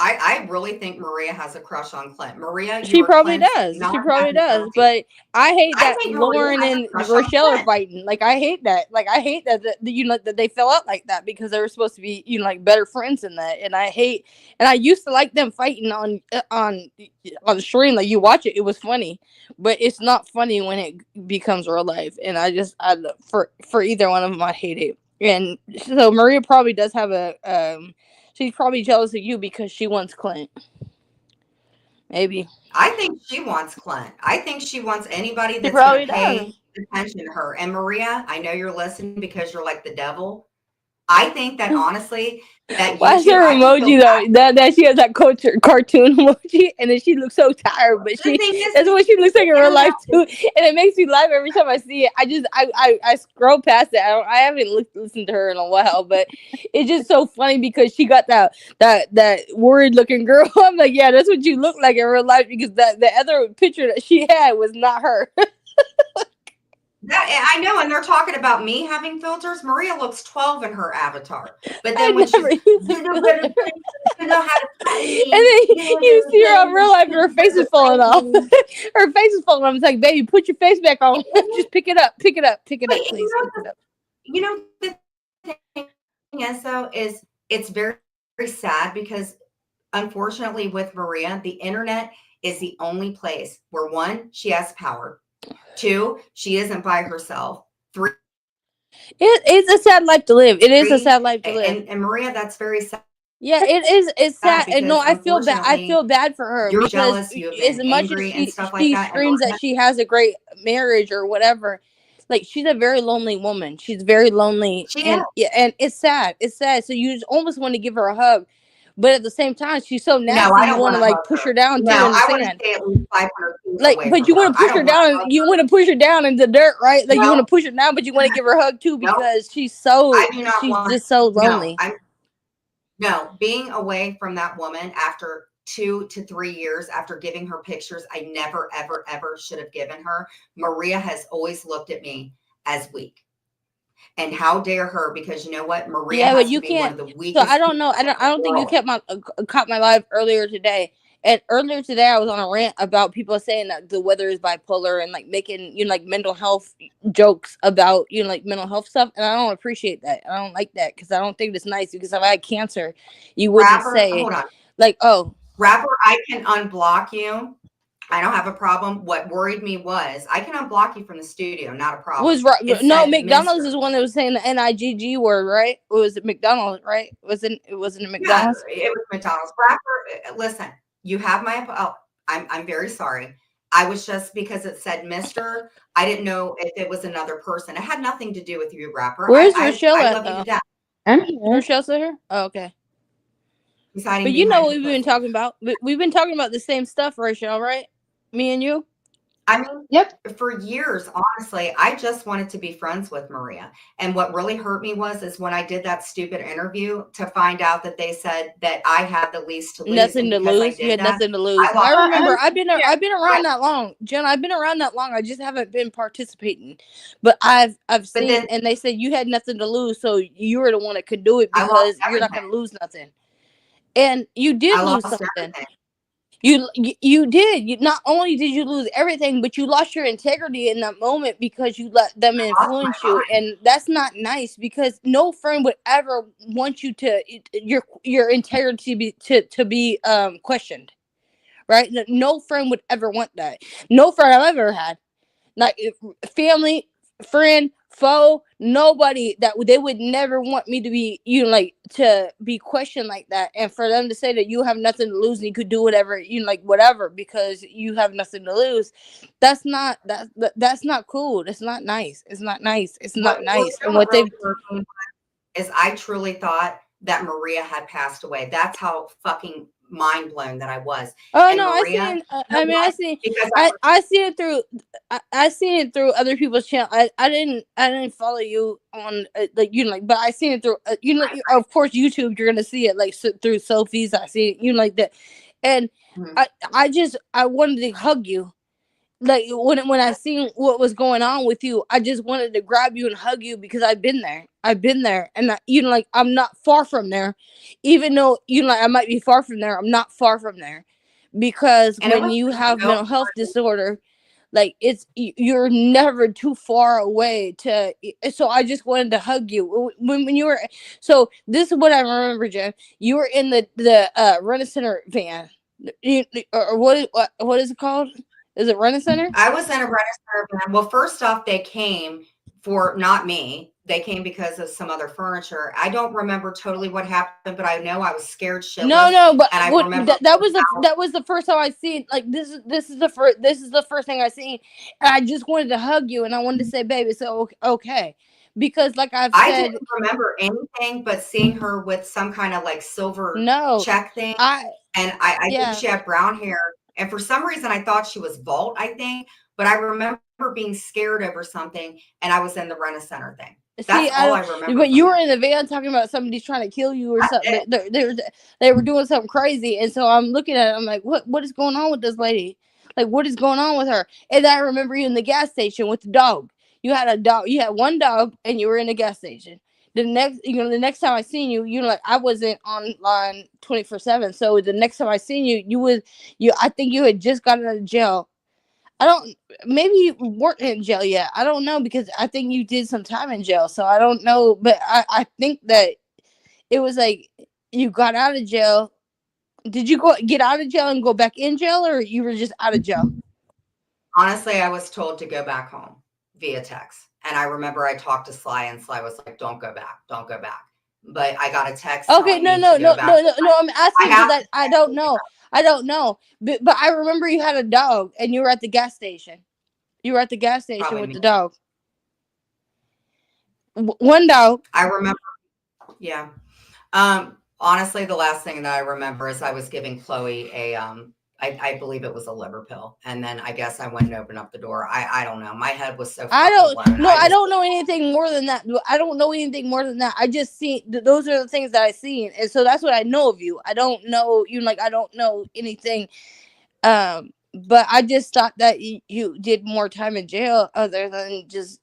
I really think Maria has a crush on Clint. Maria, She you are probably Clint's does. She not probably does. happy. But I hate I that think Maria Lauren has a and crush on Rochelle are Clint. fighting. Like I hate that. Like I hate that you know that they fell out like that because they were supposed to be, you know, like better friends than that. And I used to like them fighting on the stream. Like you watch it, it was funny, but it's not funny when it becomes real life. And I for either one of them, I hate it. And so Maria probably does have she's probably jealous of you because she wants Clint. Maybe. I think she wants Clint. I think she wants anybody that's probably going to pay does. attention to her. And Maria, I know you're listening because you're like the devil. I think that honestly, that Why is YouTube, her I just feel emoji bad. though? That she has that cartoon emoji, and then she looks so tired, but The thing is, that's what she looks like in real life too, internet and it makes me laugh every time I see it. I scroll past it. I haven't listened to her in a while, but it's just so funny because she got that worried looking girl. I'm like, yeah, that's what you look like in real life because the other picture that she had was not her. that I know, and they're talking about me having filters. Maria looks 12 in her avatar, but I then when she's, never used you know, to. better, you know how to cut me, And then you see her in real life and her face is falling off. Her face is falling off. It's like, baby, put your face back on. Just pick it up, please. Pick it up. You know, the thing is, though, is it's very, very sad because unfortunately with Maria, the internet is the only place where one, she has power. Two, she isn't by herself. Three, It's a sad life to live. It is a sad life to live. and Maria, that's very sad. Yeah, it is. It's sad. And no, Because I feel bad. I feel bad for her you're because jealous, you have as been much as angry and stuff like she that, and screams that she has a great marriage or whatever, like she's a very lonely woman. She's very lonely, She and and it's sad. It's sad. So you just almost want to give her a hug, but at the same time, she's so nasty. I you don't want to wanna like hug push her. her down No, too in the I want to sand. stay at least 500 feet Like, away but from you want her. to push I her don't wanna down. hug You her. want to push her down in the dirt, right? Like you want No. to push her down, but you want to give her a hug too No. because she's so I do not she's want. just so lonely. No, being away from that woman after 2 to 3 years after giving her pictures I never, ever, ever should have given her, Maria has always looked at me as weak. And how dare her? Because you know what, Maria Yeah, has but you to be one can't. of the So weakest. I don't know. I don't think you caught my live earlier today. And earlier today, I was on a rant about people saying that the weather is bipolar and like making like mental health jokes about like mental health stuff. And I don't appreciate that. I don't like that because I don't think it's nice. Because if I had cancer, you wouldn't say hold on. like, oh, Rapper, I can unblock you. I don't have a problem. What worried me was I can unblock you from the studio, not a problem. No, McDonald's is one that was saying the NIGG word, right? Was it McDonald's, right? Wasn't it McDonald's? Yeah, it was McDonald's. Rapper, listen, you have my. Oh, I'm very sorry. I was just because it said Mr. I didn't know if it was another person. It had nothing to do with you, Rapper. Where's Rochelle I at love you though? to death. I'm here. Rochelle's here? Oh, okay. He's hiding But you know behind what her we've been pussy. talking about. We've been talking about the same stuff, Rochelle, right? Me and you. I mean, Yep. for years, honestly, I just wanted to be friends with Maria. And what really hurt me is when I did that stupid interview to find out that they said that I had the least to lose. Nothing to lose. You had nothing to lose. I remember. I've been around that long, Jen. I've been around that long. I just haven't been participating. But I've seen, and they said you had nothing to lose, so you were the one that could do it because you're not going to lose nothing. And you did lose something. Everything. You did. You not only did you lose everything, but you lost your integrity in that moment because you let them influence you, and that's not nice. Because no friend would ever want you to your integrity to be questioned, right? No friend would ever want that. No friend I've ever had, like family, friend, foe, nobody that they would never want me to be, to be questioned like that. And for them to say that you have nothing to lose and you could do whatever, whatever, because you have nothing to lose, that's not cool. That's not nice. It's not nice. It's not nice. And what they is, I truly thought that Maria had passed away. That's how fucking mind blown that I was. Oh And no, Maria, I seen, because I seen it through, I seen it through other people's channel. I didn't follow you on like but I seen it through of course YouTube. You're gonna see it like through Sophie's. I see it, like that, and Mhm. I wanted to hug you. Like when I seen what was going on with you, I just wanted to grab you and hug you because I've been there, and I'm not far from there, even though I might be far from there. I'm not far from there, because And it when was you have so mental health disorder, like you're never too far away to. So I just wanted to hug you when you were. So this is what I remember, Jen. You were in the Rent-A-Center van, or what is it called? Is it Rent-A-Center? I was in a Rent-A-Center van. Well, first off, they came for not me. They came because of some other furniture. I don't remember totally what happened, but I know I was scared shitless. No, but And I what, remember that was the first time I seen, like, this is the first thing I seen, and I just wanted to hug you, and I wanted to say, baby, so okay, because like I've I said, didn't remember anything but seeing her with some kind of like silver no, check thing. I think she had brown hair. And for some reason, I thought she was Vault, I think. But I remember being scared over something, and I was in the Rent-A-Center thing. That's all I remember. But you were in the van talking about somebody's trying to kill you or something. They were doing something crazy, and so I'm looking at it. I'm like, what is going on with this lady? Like, what is going on with her? And I remember you in the gas station with the dog. You had a dog. You had one dog, and you were in the gas station. The next time I seen you, like, I wasn't online 24/7. So the next time I seen you, I think you had just gotten out of jail. Maybe you weren't in jail yet. I don't know, because I think you did some time in jail. So I don't know, but I think that it was like you got out of jail. Did you get out of jail and go back in jail, or you were just out of jail? Honestly, I was told to go back home via text. And I remember I talked to Sly, and Sly was like, don't go back. Don't go back. But I got a text. Okay, no. I'm asking you that. I don't know. But I remember you had a dog, and you were at the gas station. You were at the gas station Probably with me. the dog. One dog. I remember. Yeah. Honestly, the last thing that I remember is I was giving Chloe I believe it was a liver pill. And then I guess I went and opened up the door. I don't know. My head was so I don't know anything more than that. I just see those are the things that I seen, and so that's what I know of you. I don't know I don't know anything. But I just thought that you did more time in jail other than just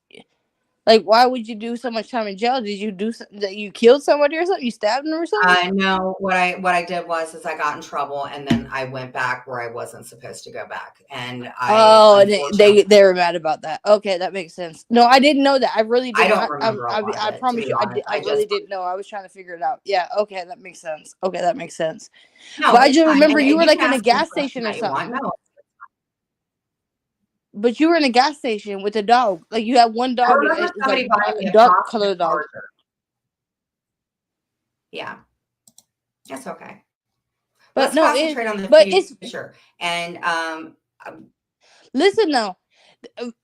like, why would you do so much time in jail? Did you do something that you killed somebody or something? You stabbed them or something? No, what I did was I got in trouble, and then I went back where I wasn't supposed to go back. And they were mad about that. Okay, that makes sense. No, I didn't know that. I really didn't. I don't remember. I promise you, I really didn't know. I was trying to figure it out. Yeah. Okay, that makes sense. No, but I just remember you were like in a gas station or something. No. But you were in a gas station with a dog. Like, you had one dog. Somebody buying me a dark colored dog. Yeah, that's okay. But let's concentrate on the future. And listen, though,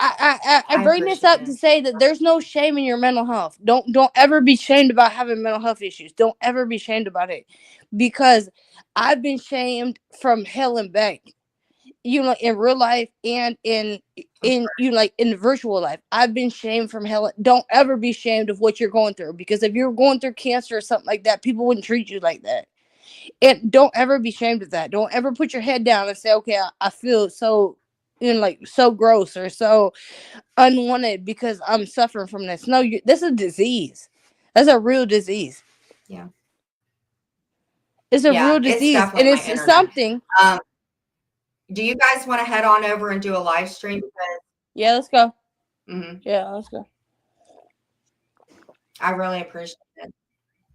I bring this up to say that there's no shame in your mental health. Don't ever be shamed about having mental health issues. Don't ever be shamed about it, because I've been shamed from hell and back. In real life and in virtual life, I've been shamed from hell. Don't ever be shamed of what you're going through, because if you're going through cancer or something like that, people wouldn't treat you like that. And don't ever be shamed of that. Don't ever put your head down and say, okay, I feel so, so gross or so unwanted because I'm suffering from this. No, this is a disease. That's a real disease. Yeah. It's a real disease, and it's something. Do you guys want to head on over and do a live stream? Yeah, let's go. Mm-hmm. Yeah, let's go. I really appreciate it.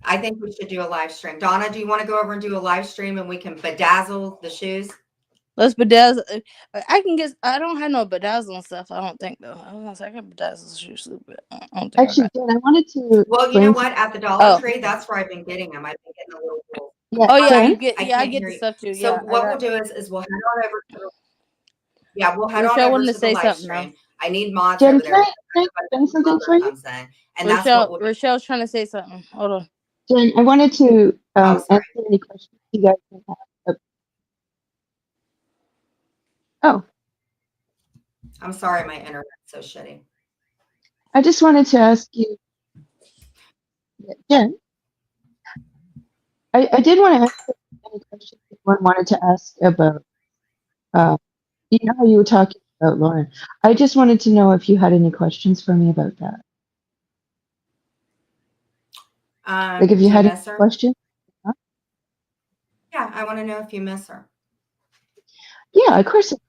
I think we should do a live stream. Donna, do you want to go over and do a live stream and we can bedazzle the shoes? Let's bedazzle. I can guess. I don't have no bedazzling stuff. I don't think, though. I was gonna say I can bedazzle the shoes a little bit. I don't think actually, Jen, I wanted to. Well, you know what? At the Dollar Tree, that's where I've been getting them. I've been getting the little. Yeah. Oh yeah, I get the stuff too. So yeah, what we'll do is we'll head on over to. Yeah, we'll head on over to the live stream. I need mods Jen, over there. Can I explain something for you? And that's what Rochelle's trying to say something. Hold on. Jen, I wanted to answer any questions you guys can have I'm sorry, my internet's so shitty. I just wanted to ask you, Jen, I did want to ask you any questions anyone wanted to ask about, you know how you were talking about Lauren. I just wanted to know if you had any questions for me about that. Like if you Do had any miss her? questions? Huh? Yeah, I want to know if you miss her. Yeah, of course. Of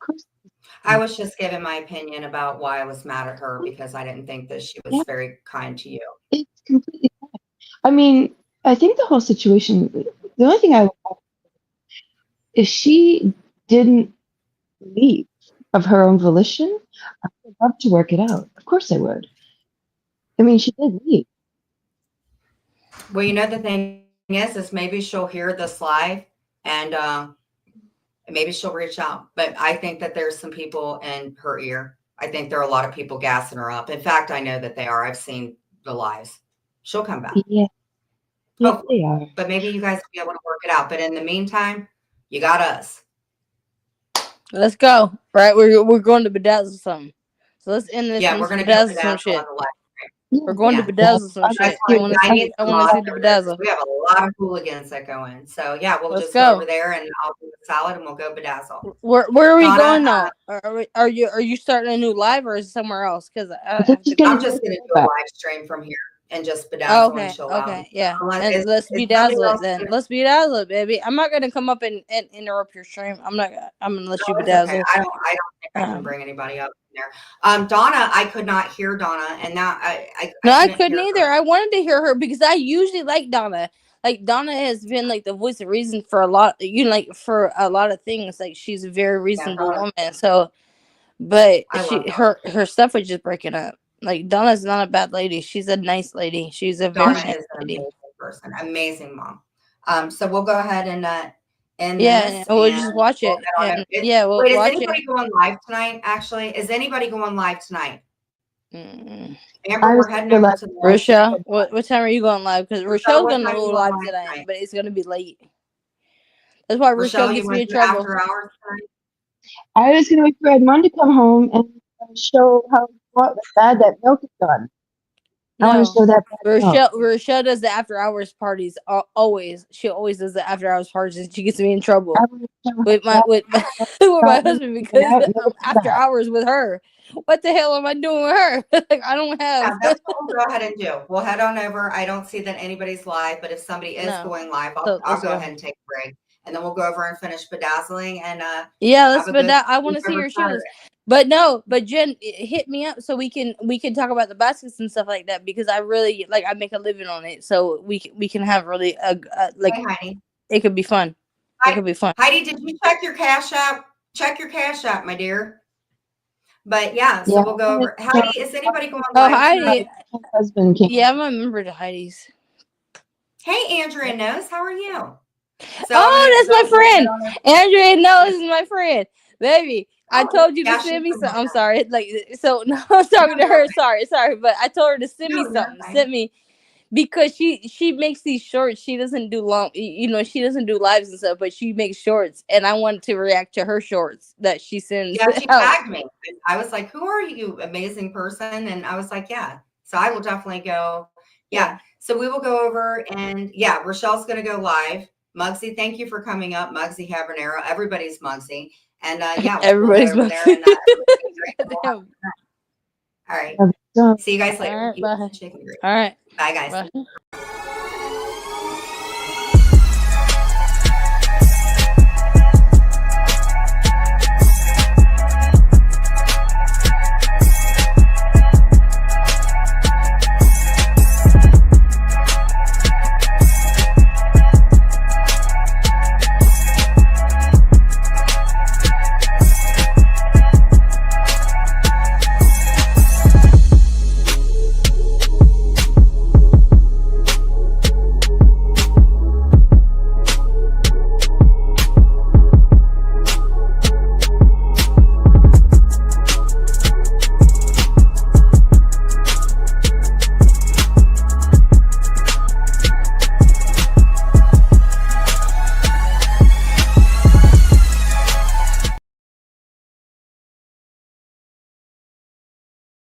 course. I was just giving my opinion about why I was mad at her because I didn't think that she was Yeah. very kind to you. It's completely fine. I mean, I think the whole situation, the only thing I if she didn't leave of her own volition, I would love to work it out. Of course I would. I mean, she did leave. Well, you know, the thing is maybe she'll hear this live and maybe she'll reach out. But I think that there's some people in her ear. I think there are a lot of people gassing her up. In fact, I know that they are. I've seen the lives. She'll come back. Yeah. Yeah, Hopefully. they are. But maybe you guys will be able to work it out. But in the meantime, you got us. Let's go. Right, we're going to bedazzle something. So let's end this. Yeah, and we're let's gonna go bedazzle some shit. on the live. Yeah. We're going Yeah. to bedazzle some That's shit. why I want to I see. need I some want to see mods the over there 'cause bedazzle. we have a lot of hooligans that go in. So yeah, we'll Let's just go. go over there and I'll do the salad and we'll go bedazzle. Where are we Donna, going now? Are you starting a new live or is it somewhere else? Because I have to. I'm just gonna do a live stream from here and just bedazzle and chill out. Okay, yeah. Unless- And let's is somebody bedazzle else it then. gonna- Let's bedazzle it, baby. I'm not gonna come up and interrupt your stream. I'm gonna let you No, it's bedazzle. okay. I don't think I can bring anybody up in there. Donna, I could not hear Donna, and now I couldn't hear either. her. I wanted to hear her because I usually like Donna. Like Donna has been like the voice of reason for a lot, like for a lot of things. Like she's a very reasonable her. woman. So, but I love her stuff was just breaking up. Like Donna's not a bad lady. She's a nice lady. She's a very Donna nice is an lady. amazing person, amazing mom. So we'll go ahead and end Yeah, this. we'll and just watch we'll it. head on And over. yeah, we'll Wait, is watch anybody it. going live tonight? Actually, is anybody going live tonight? Mm. Amber, we're heading over to the Rochelle, what time are you going live? Because Rochelle's what gonna time go you live going live tonight, tonight? but it's gonna be late. That's why Rochelle you gets me want in to do trouble. after hours tonight? I was going to wait for Edmond to come home and show how bad that milk is done. I want to show that bad milk. Rochelle does the after hours parties always. She always does the after hours parties, and she gets me in trouble I want to show with how my bad with my milk husband is because out, never of come after back. hours with her. What the hell am I doing with her? Like I don't Yeah, have. that's what we'll go ahead and do. We'll head on over. I don't see that anybody's live, but if somebody is No. going live, So, I'll let's go go. ahead and take a break. And then we'll go over and finish bedazzling and Yeah, let's have a good I want to see your Saturday. shows. But Jen, hit me up so we can talk about the baskets and stuff like that because I really I make a living on it, so we can have really like Hey, Heidi. it could be fun. It could be fun. Heidi, did you check your Cash App? Check your Cash App, my dear. But yeah, so we'll go over. Heidi, is anybody going live? Heidi. My husband came. Yeah, I'm a member to Heidi's. Hey, Andrea Knows, how are you? So that's my friend. Andrea Knows is my friend. Baby, I told you to send me some. I'm sorry. So no, I'm talking to her. Sorry, but I told her to send me something. Send me because she makes these shorts. She doesn't do long, she doesn't do lives and stuff, but she makes shorts, and I wanted to react to her shorts that she sends. Yeah, she tagged me. I was like, "Who are you, amazing person?" And I was like, "Yeah." So I will definitely go. Yeah. So we will go over and yeah, Rochelle's going to go live. Mugsy, thank you for coming up. Mugsy Habanero, everybody's Mugsy, and yeah, everybody's we'll go over there. And, all right. See you guys later. All right, bye. All right. Bye, guys. Bye.